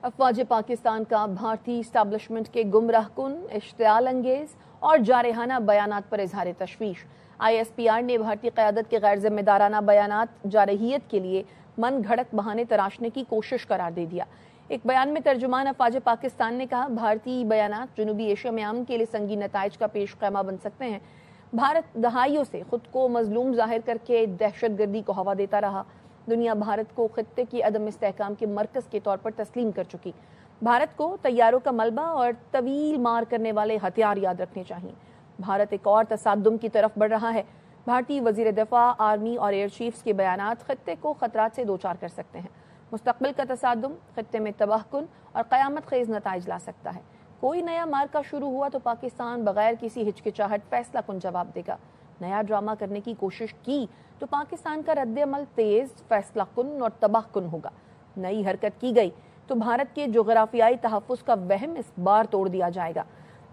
افواج پاکستان کا بھارتی اسٹیبلشمنٹ کے گمراہ کن، اشتعال انگیز اور جارحانہ بیانات پر اظہار تشویش۔ ISPR نے بھارتی قیادت کے غیر ذمہ دارانہ بیانات جارحیت کے لیے من گھڑت بہانے تراشنے کی کوشش قرار دے دیا۔ ایک بیان میں ترجمان افواج پاکستان نے کہا، بھارتی بیانات جنوبی ایشیا میں امن کے لیے سنگین نتائج کا پیش خیمہ بن سکتے ہیں۔ بھارت دہائیوں سے خود کو مظلوم ظاہر کر کے دہشت گردی کو ہوا دیتا رہا۔ دنیا بھارت کو خطے کی عدم استحکام کے مرکز کے طور پر تسلیم کر چکی۔ بھارت کو طیاروں کا ملبہ اور طویل مار کرنے والے ہتھیار یاد رکھنے چاہیے۔ بھارت ایک اور تصادم کی طرف بڑھ رہا ہے۔ بھارتی وزیر دفاع، آرمی اور ایئر چیفز کے بیانات خطے کو خطرات سے دوچار کر سکتے ہیں۔ مستقبل کا تصادم خطے میں تباہ کن اور قیامت خیز نتائج لا سکتا ہے۔ کوئی نیا مارکا شروع ہوا تو پاکستان بغیر کسی ہچکچاہٹ فیصلہ کن جواب دے گا۔ نیا ڈرامہ کرنے کی کوشش کی تو پاکستان کا رد عمل تیز، فیصلہ کن اور تباہ کن ہوگا۔ نئی حرکت کی گئی تو بھارت کے جغرافیائی تحفظ کا وہم اس بار توڑ دیا جائے گا۔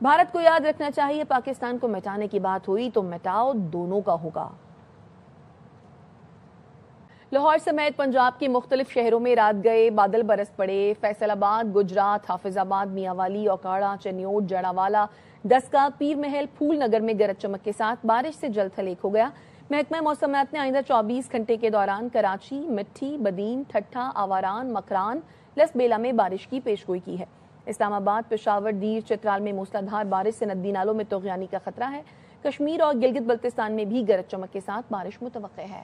بھارت کو یاد رکھنا چاہیے، پاکستان کو مٹانے کی بات ہوئی تو مٹاؤ دونوں کا ہوگا۔ لاہور سمیت پنجاب کے مختلف شہروں میں رات گئے بادل برس پڑے۔ فیصل آباد، گجرات، حافظ آباد، میاں والی، اوکاڑا، چنیوٹ، جڑاوالا، ڈسکا، پیر محل، پھول نگر میں گرج چمک کے ساتھ بارش سے جلد ہلیک ہو گیا۔ محکمہ موسمیات نے آئندہ 24 گھنٹے کے دوران کراچی، مٹھی، بدین، ٹھٹھہ، آواران، مکران، لس بیلا میں بارش کی پیشگوئی کی ہے۔ اسلام آباد، پشاور، دیر، چترال میں موسلادھار بارش سے ندی نالوں میں طغیانی کا خطرہ ہے۔ کشمیر اور گلگت بلتستان میں بھی گرج چمک کے ساتھ بارش متوقع ہے۔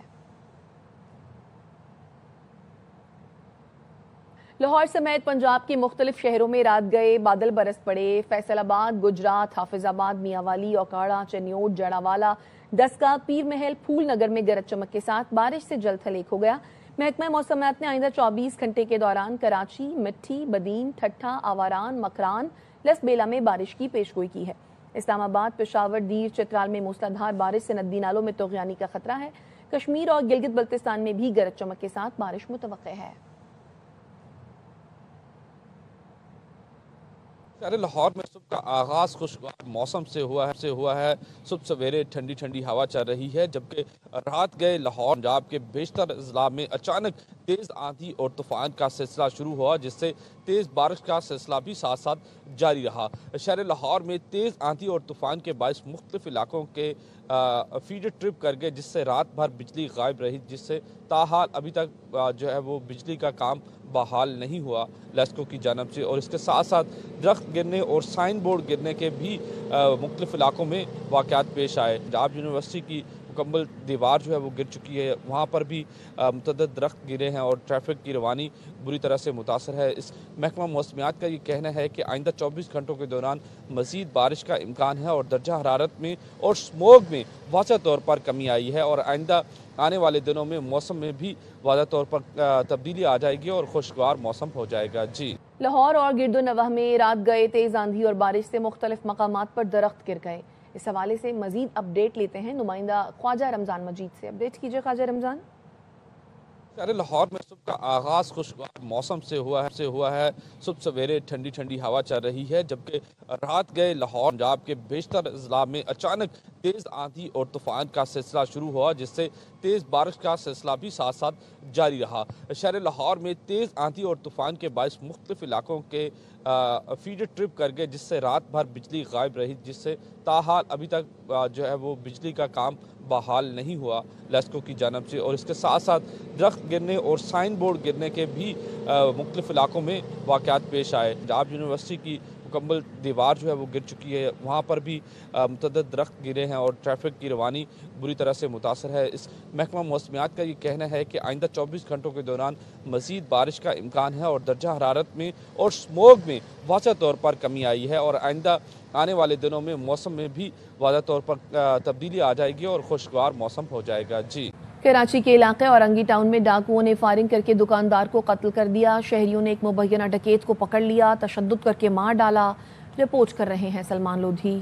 لاہور سمیت پنجاب کے مختلف شہروں میں رات گئے بادل برس پڑے۔ فیصل آباد، گجرات، حافظ آباد، میاں والی، اوکاڑا، چنیوٹ، جڑاوالا، ڈسکا، پیر محل، پھول نگر میں گرج چمک کے ساتھ بارش سے جلد ہلیک ہو گیا۔ محکمہ موسمیات نے آئندہ 24 گھنٹے کے دوران کراچی، مٹھی، بدین، ٹھٹھہ، آواران، مکران، لس بیلا میں بارش کی پیشگوئی کی ہے۔ اسلام آباد، پشاور، دیر، چترال میں موسلادھار بارش سے ندی نالوں میں طغیانی کا خطرہ ہے۔ کشمیر اور گلگت بلتستان میں بھی گرج چمک کے ساتھ بارش متوقع ہے۔ شہر لاہور میں صبح کا آغاز خوشگوار موسم سے ہوا ہے۔ صبح سویرے ٹھنڈی ٹھنڈی ہوا چل رہی ہے، جبکہ رات گئے لاہور پنجاب کے بیشتر اضلاع میں اچانک تیز آندھی اور طوفان کا سلسلہ شروع ہوا، جس سے تیز بارش کا سلسلہ بھی ساتھ ساتھ جاری رہا۔ شہر لاہور میں تیز آندھی اور طوفان کے باعث مختلف علاقوں کے فیڈر ٹرپ کر گئے، جس سے رات بھر بجلی غائب رہی، جس سے تاحال ابھی تک جو ہے وہ بجلی کا کام بحال نہیں ہوا لیسکو کی جانب سے۔ اور اس کے ساتھ ساتھ درخت گرنے اور سائن بورڈ گرنے کے بھی مختلف علاقوں میں واقعات پیش آئے۔ پنجاب یونیورسٹی کی مکمل دیوار جو ہے وہ گر چکی ہے، وہاں پر بھی متعدد درخت گرے ہیں اور ٹریفک کی روانی بری طرح سے متاثر ہے۔ اس محکمہ موسمیات کا یہ کہنا ہے کہ آئندہ 24 گھنٹوں کے دوران مزید بارش کا امکان ہے اور درجہ حرارت میں اور اسموگ میں واضح طور پر کمی آئی ہے، اور آئندہ آنے والے دنوں میں موسم میں بھی واضح طور پر تبدیلی آ جائے گی اور خوشگوار موسم ہو جائے گا۔ جی، لاہور اور گرد و نواح میں رات گئے تیز آندھی اور بارش سے مختلف مقامات پر درخت گر گئے۔ اس حوالے سے مزید اپڈیٹ لیتے ہیں نمائندہ خواجہ رمضان مجید سے۔ اپڈیٹ کیجئے خواجہ رمضان۔ شہر لاہور میں صبح کا آغاز خوشگوار موسم سے ہوا ہے۔ صبح سویرے ٹھنڈی ٹھنڈی ہوا چل رہی ہے، جبکہ رات گئے لاہور پنجاب کے بیشتر اضلاع میں اچانک تیز آندھی اور طوفان کا سلسلہ شروع ہوا، جس سے تیز بارش کا سلسلہ بھی ساتھ ساتھ جاری رہا۔ شہر لاہور میں تیز آندھی اور طوفان کے باعث مختلف علاقوں کے فیڈر ٹرپ کر گئے، جس سے رات بھر بجلی غائب رہی، جس سے تاحال ابھی تک جو ہے وہ بجلی کا کام بحال نہیں ہوا لیسکو کی جانب سے۔ اور اس کے ساتھ ساتھ درخت گرنے اور سائن بورڈ گرنے کے بھی مختلف علاقوں میں واقعات پیش آئے۔ پنجاب یونیورسٹی کی مکمل دیوار جو ہے وہ گر چکی ہے، وہاں پر بھی متعدد درخت گرے ہیں اور ٹریفک کی روانی بری طرح سے متاثر ہے۔ اس محکمہ موسمیات کا یہ کہنا ہے کہ آئندہ 24 گھنٹوں کے دوران مزید بارش کا امکان ہے اور درجہ حرارت میں اور اسموگ میں واضح طور پر کمی آئی ہے، اور آئندہ آنے والے دنوں میں موسم میں بھی واضح طور پر تبدیلی آ جائے گی اور خوشگوار موسم ہو جائے گا۔ جی، کراچی کے علاقے اورنگی ٹاؤن میں ڈاکوؤں نے فائرنگ کر کے دکاندار کو قتل کر دیا۔ شہریوں نے ایک مبینہ ڈکیت کو پکڑ لیا، تشدد کر کے مار ڈالا۔ رپورٹ کر رہے ہیں Salman Lodhi.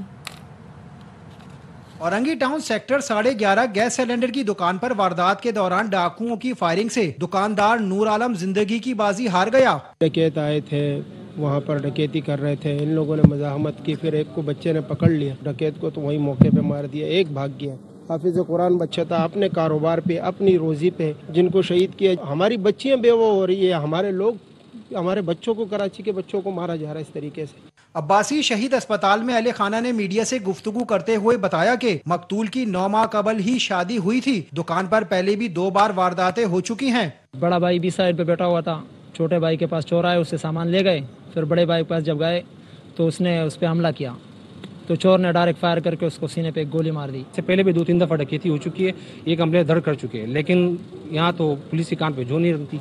Orangi town sector 11:30 gas cylinder کی دکان پر واردات کے دوران ڈاکوؤں کی فائرنگ سے دکاندار نور عالم زندگی کی بازی ہار گیا۔ ڈکیت آئے تھے، وہاں پر ڈکیتی کر رہے تھے، ان لوگوں نے مزاحمت کی، پھر ایک کو بچے نے پکڑ لیا، ڈکیت کو تو وہیں موقع پہ مار دیا، ایک بھاگ گیا۔ حافظ قرآن بچہ تھا، اپنے کاروبار پہ اپنی روزی پہ جن کو شہید کیا۔ ہماری بچیاں بیوہ ہو رہی ہے، ہمارے لوگ हमारे बच्चों को, कराची के बच्चों को मारा जा रहा है इस तरीके से। अब्बासी शहीद अस्पताल में अहले खाना ने मीडिया से गुफ्तगू करते हुए बताया कि मकतूल की 9 माह कबल ही शादी हुई थी। दुकान पर पहले भी 2 बार वारदातें हो चुकी हैं। बड़ा भाई भी साइड पे बैठा हुआ था, छोटे भाई के पास चोर आए, उससे सामान ले गए। फिर बड़े भाई के पास जब गए तो उसने उस पर हमला किया, तो चोर ने डायरेक्ट फायर करके उसको सीने पे एक गोली मार दी। इससे पहले भी 2-3 दफ़ा डकैती हो चुकी है, ये कंप्लेंट दर्ज कर चुके हैं, लेकिन यहाँ तो पुलिस की कान पे जो नहीं रखती,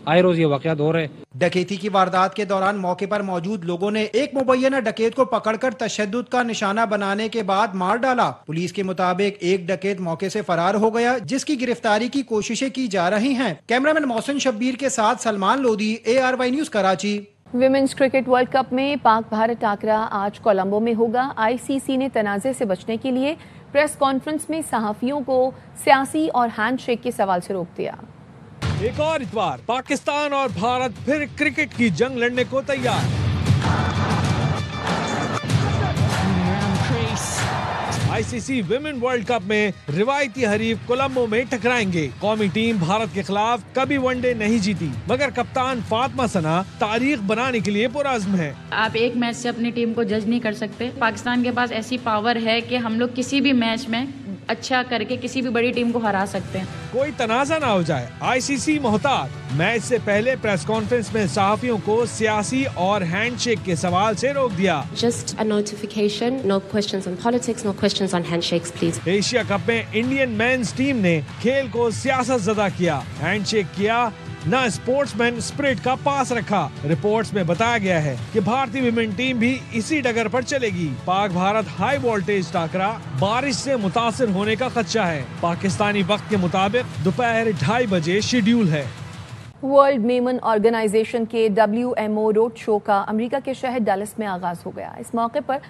आए रोज ये वाक़यात हो रहे हैं। डकैती की वारदात के दौरान मौके पर मौजूद लोगों ने एक मुबैना डकैत को पकड़कर तशद्दुद का निशाना बनाने के बाद मार डाला। पुलिस के मुताबिक एक डकैत मौके से फरार हो गया, जिसकी गिरफ्तारी की कोशिशें की जा रही हैं। कैमरामैन मोहसिन शब्बीर के साथ Salman Lodhi, ARY news Karachi. Women's cricket world cup में पाक भारत टाकरा आज कोलंबो में होगा। ICC ने तनाज़े से बचने के लिए प्रेस कॉन्फ्रेंस में सहाफियों को सियासी और हैंडशेक के सवाल से रोक दिया। एक और इतवार पाकिस्तान और भारत फिर क्रिकेट की जंग लड़ने को तैयार। ICC विमेन वर्ल्ड कप में रिवायती हरीफ कोलंबो में टकराएंगे। कौमी टीम भारत के खिलाफ कभी वनडे नहीं जीती, मगर कप्तान फातिमा सना तारीख बनाने के लिए पुरअज़्म है। आप एक मैच से अपनी टीम को जज नहीं कर सकते। पाकिस्तान के पास ऐसी पावर है कि हम लोग किसी भी मैच में अच्छा करके किसी भी बड़ी टीम को हरा सकते हैं। कोई तनाज़ा ना हो जाए, ICC मोहतात। मैच से पहले प्रेस कॉन्फ्रेंस में सहाफियों को सियासी और हैंडशेक के सवाल से रोक दिया। Just a notification, no questions on politics, no questions on handshakes, please. Asia cup में इंडियन मेंस टीम ने खेल को सियासत ज़दा किया, हैंडशेक किया, न स्पोर्ट्समैन स्पिरिट का पास रखा। रिपोर्ट्स में बताया गया है कि भारतीय विमेन टीम भी इसी डगर पर चलेगी। पाक भारत हाई वोल्टेज टाकरा बारिश से मुतासिर होने का खदशा है। पाकिस्तानी वक्त के मुताबिक दोपहर 2:30 बजे शेड्यूल है। वर्ल्ड मेमन ऑर्गेनाइजेशन के WMO रोड शो का अमेरिका के शहर डैलस में आगाज हो गया। इस मौके पर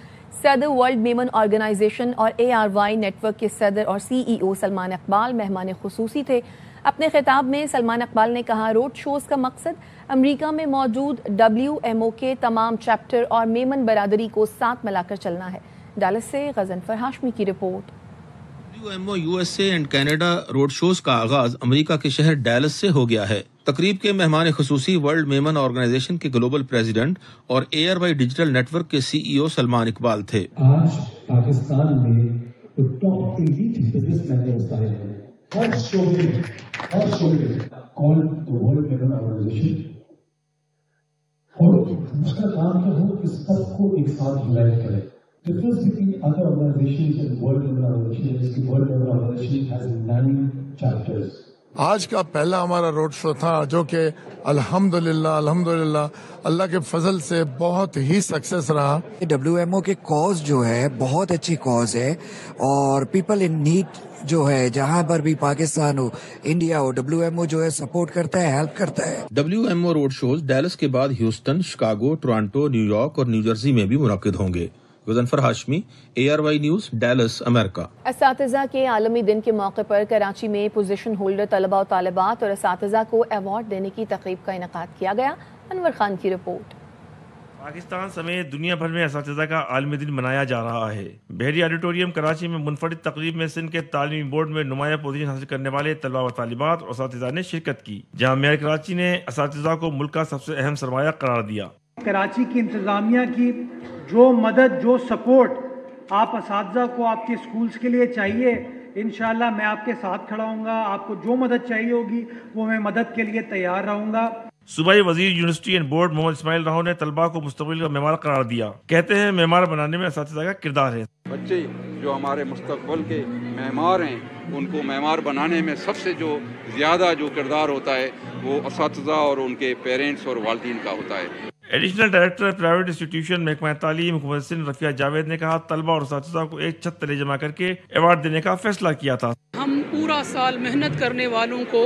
सदर वर्ल्ड मेमन ऑर्गेनाइजेशन और ARY नेटवर्क के सदर और CEO सलमान इकबाल मेहमान खुसूसी थे। अपने खिताब में सलमान इकबाल ने कहा, रोड शोज का मकसद अमेरिका में मौजूद WMO के तमाम चैप्टर और मेमन बरादरी को साथ मिलाकर चलना है। डैलस से गजनफर हाशमी की report. WMO USA and Canada road shows का आगाज अमेरिका के शहर डैलस से हो गया है। तकरीब के मेहमान खुसूसी वर्ल्ड मेमन ऑर्गेनाइजेशन के ग्लोबल प्रेसिडेंट और ARY डिजिटल नेटवर्क के CEO सलमान इकबाल थे। आज पाकिस्तान में तो टॉप 8 बिजनेसमैन हैं। हर शोबे call the world Memon organization, और उसका काम क्या हो कि सबको एक साथ यूनाइट करे। Difference between other organizations and World Memory Organization is the World Memory Organization has 9 chapters. आज का पहला हमारा रोड शो था, जो कि अल्हम्दुलिल्लाह अल्लाह के फजल से बहुत ही सक्सेस रहा। WMO के कॉज जो है बहुत अच्छी कॉज है, और पीपल इन नीड जो है, जहाँ पर भी पाकिस्तान हो, इंडिया हो, WMO जो है सपोर्ट करता है, हेल्प करता है। WMO रोड शोज डैलस के बाद ह्यूस्टन, शिकागो, टोरंटो, न्यूयॉर्क और न्यूजर्सी में भी मुनक्किद होंगे। Ghazanfar Hashmi, ARY news, Dallas, America. असातिज़ा के आलमी दिन के मौके पर कराची में पोजीशन होल्डर तलबा और तालिबात और असातिज़ा को अवार्ड देने की तकरीब का इनेकाद किया गया। अनवर खान की रिपोर्ट। पाकिस्तान समेत दुनिया भर में असातिज़ा का आलमी दिन मनाया जा रहा है। बहरी ऑडिटोरियम कराची में मुनफरिद तकरीब में सिंध के तालीमी बोर्ड में नुमाया पोजीशन हासिल करने वाले तलबा व तालिबात और असातिज़ा ने शिरकत की। जामिया कराची ने असातिज़ा को मुल्क का सबसे अहम सरमाया करार दिया। कराची की इंतज़ामिया की जो मदद, जो सपोर्ट आप असातिज़ा को आपके स्कूल्स के लिए चाहिए, इंशाअल्लाह मैं आपके साथ खड़ा हूँगा। आपको जो मदद चाहिए होगी वो मैं मदद के लिए तैयार रहूँगा। सूबाई वजीर university and board Mohammad Ismail Raho ने तलबा को मुस्तकबिल का मेमार करार दिया। कहते हैं मेमार बनाने में असातिज़ा का किरदार है। बच्चे जो हमारे मुस्तकबिल के मेमार हैं, उनको मेमार बनाने में सबसे जो ज़्यादा जो किरदार होता है वो असातिज़ा और उनके पेरेंट्स और वालिदैन का होता है। एडिशनल डायरेक्टर प्राइवेट इंस्टीट्यूशन महकमा तालीम मुहसिन रफिया जावेद ने कहा, तलबा और असातिज़ा को एक छत तले जमा करके अवार्ड देने का फैसला किया था। हम पूरा साल मेहनत करने वालों को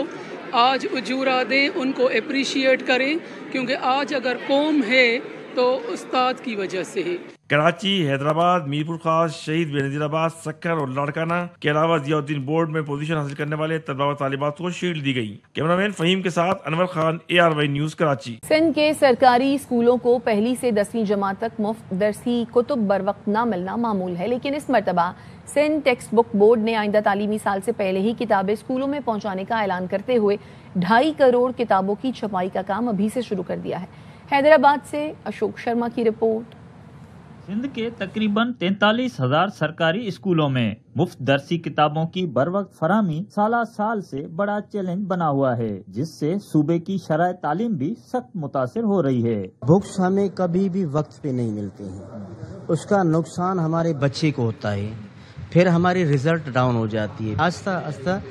आज उजूरा दें, उनको अप्रिशिएट करें, क्योंकि आज अगर कौम है तो उस्ताद की वजह से है। कराची, हैदराबाद, मीरपुर खास, शहीद बेनजीराबाद, सक्कर और लाड़काना के अलावा जियाउद्दीन बोर्ड में पोजीशन हासिल करने वाले तलबा व तालिबात को शील्ड दी गई। कैमरामैन फहीम के साथ अनवर खान, ARY न्यूज, कराची। सिंध के सरकारी स्कूलों को पहली से 10वीं जमात तक मुफ्त दरसी कुतुब बर वक्त न मिलना मामूल है, लेकिन इस मरतबा सिंध टेक्स्ट बुक बोर्ड ने आइंदा तालीमी साल से पहले ही किताबें स्कूलों में पहुंचाने का ऐलान करते हुए 2.5 करोड़ किताबों की छपाई का काम अभी से शुरू कर दिया है। हैदराबाद से अशोक शर्मा की रिपोर्ट। सिंध के तकरीबन 43,000 सरकारी स्कूलों में मुफ्त दरसी किताबों की बर वक्त फराहमी साल से बड़ा चैलेंज बना हुआ है, जिससे सूबे की शराय तालीम भी सख्त मुतासिर हो रही है। बुक्स हमें कभी भी वक्त पे नहीं मिलते हैं, उसका नुकसान हमारे बच्चे को होता है, फिर हमारी रिजल्ट डाउन हो जाती है। आस्ता आस्ता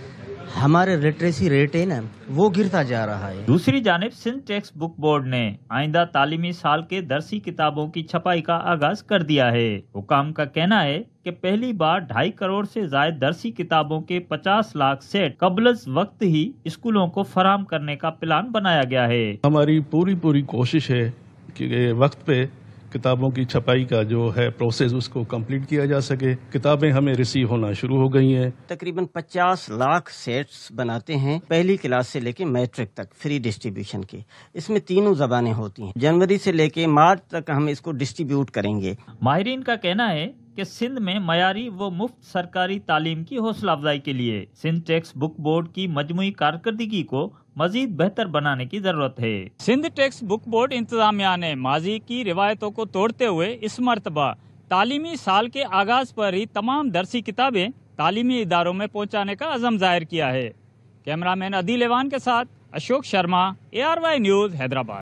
हमारे लिटरेसी रेट है ना वो गिरता जा रहा है। दूसरी जानिब सिंध टेक्स्ट बुक बोर्ड ने आइंदा तालीमी साल के दरसी किताबों की छपाई का आगाज कर दिया है। हुकाम का कहना है कि पहली बार 2.5 करोड़ से ज्यादा दरसी किताबों के 50 लाख सेट कबल वक्त ही स्कूलों को फराहम करने का प्लान बनाया गया है। हमारी पूरी कोशिश है कि वक्त पे किताबों की छपाई का जो है प्रोसेस उसको कंप्लीट किया जा सके। किताबें हमें रिसीव होना शुरू हो गई हैं। तकरीबन 50 लाख सेट्स बनाते हैं पहली क्लास से लेके मैट्रिक तक फ्री डिस्ट्रीब्यूशन के। इसमें 3 ज़बानें होती हैं। जनवरी से लेके मार्च तक हम इसको डिस्ट्रीब्यूट करेंगे। माहिरीन का कहना है कि सिंध में मयारी व मुफ्त सरकारी तालीम की हौसला अफजाई के लिए सिंध टेक्स्ट बुक बोर्ड की मजमूई कारकर्दगी को मजीद बेहतर बनाने की जरूरत है। सिंध टेक्स्ट बुक बोर्ड इंतजामिया ने माजी की रिवायतों को तोड़ते हुए इस मरतबा तालीमी साल के आगाज पर ही तमाम दरसी किताबें तालीमी इदारों में पहुंचाने का अज़म जाहिर किया है। कैमरामैन अदील एवान के साथ अशोक शर्मा, ARY न्यूज, हैदराबाद।